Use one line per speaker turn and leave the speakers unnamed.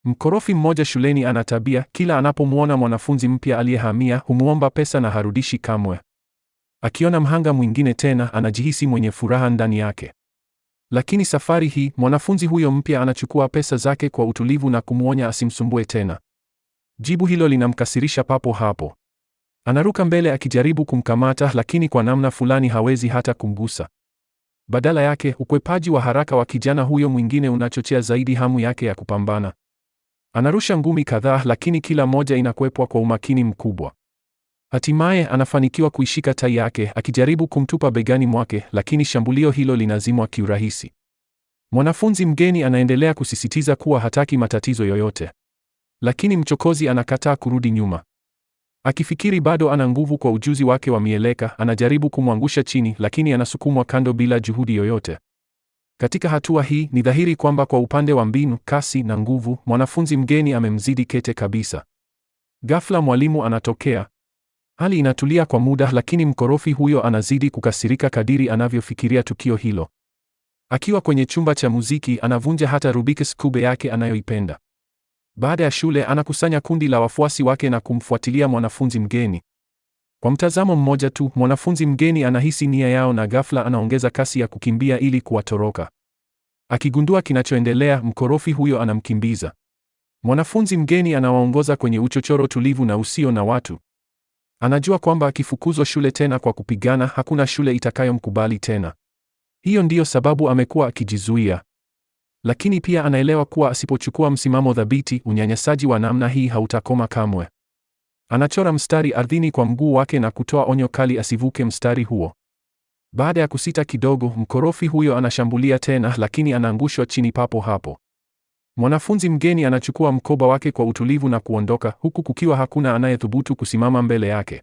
Mkorofi mmoja shuleni ana tabia, kila anapomwona mwanafunzi mpya aliyehamia, humwomba pesa na harudishi kamwe. Akiona mhanga mwingine tena, anajihisi mwenye furaha ndani yake. Lakini safari hii, mwanafunzi huyo mpya anachukua pesa zake kwa utulivu na kumwonya asimsumbue tena. Jibu hilo linamkasirisha papo hapo. Anaruka mbele akijaribu kumkamata, lakini kwa namna fulani hawezi hata kumgusa. Badala yake, ukwepaji wa haraka wa kijana huyo mwingine unachochea zaidi hamu yake ya kupambana. Anarusha ngumi kadhaa, lakini kila moja inakwepwa kwa umakini mkubwa. Hatimaye anafanikiwa kuishika tai yake, akijaribu kumtupa begani mwake, lakini shambulio hilo linazimwa kiurahisi. Mwanafunzi mgeni anaendelea kusisitiza kuwa hataki matatizo yoyote, lakini mchokozi anakataa kurudi nyuma. Akifikiri bado ana nguvu kwa ujuzi wake wa mieleka, anajaribu kumwangusha chini, lakini anasukumwa kando bila juhudi yoyote. Katika hatua hii, ni dhahiri kwamba kwa upande wa mbinu, kasi na nguvu, mwanafunzi mgeni amemzidi kete kabisa. Ghafla mwalimu anatokea. Hali inatulia kwa muda, lakini mkorofi huyo anazidi kukasirika kadiri anavyofikiria tukio hilo. Akiwa kwenye chumba cha muziki, anavunja hata Rubik's Cube yake anayoipenda. Baada ya shule, anakusanya kundi la wafuasi wake na kumfuatilia mwanafunzi mgeni. Kwa mtazamo mmoja tu, mwanafunzi mgeni anahisi nia yao na ghafla anaongeza kasi ya kukimbia ili kuwatoroka. Akigundua kinachoendelea, mkorofi huyo anamkimbiza. Mwanafunzi mgeni anawaongoza kwenye uchochoro tulivu na usio na watu. Anajua kwamba akifukuzwa shule tena kwa kupigana, hakuna shule itakayomkubali tena. Hiyo ndiyo sababu amekuwa akijizuia. Lakini pia anaelewa kuwa asipochukua msimamo thabiti, unyanyasaji wa namna hii hautakoma kamwe. Anachora mstari ardhini kwa mguu wake na kutoa onyo kali asivuke mstari huo. Baada ya kusita kidogo, mkorofi huyo anashambulia tena, lakini anaangushwa chini papo hapo. Mwanafunzi mgeni anachukua mkoba wake kwa utulivu na kuondoka, huku kukiwa hakuna anayethubutu kusimama mbele yake.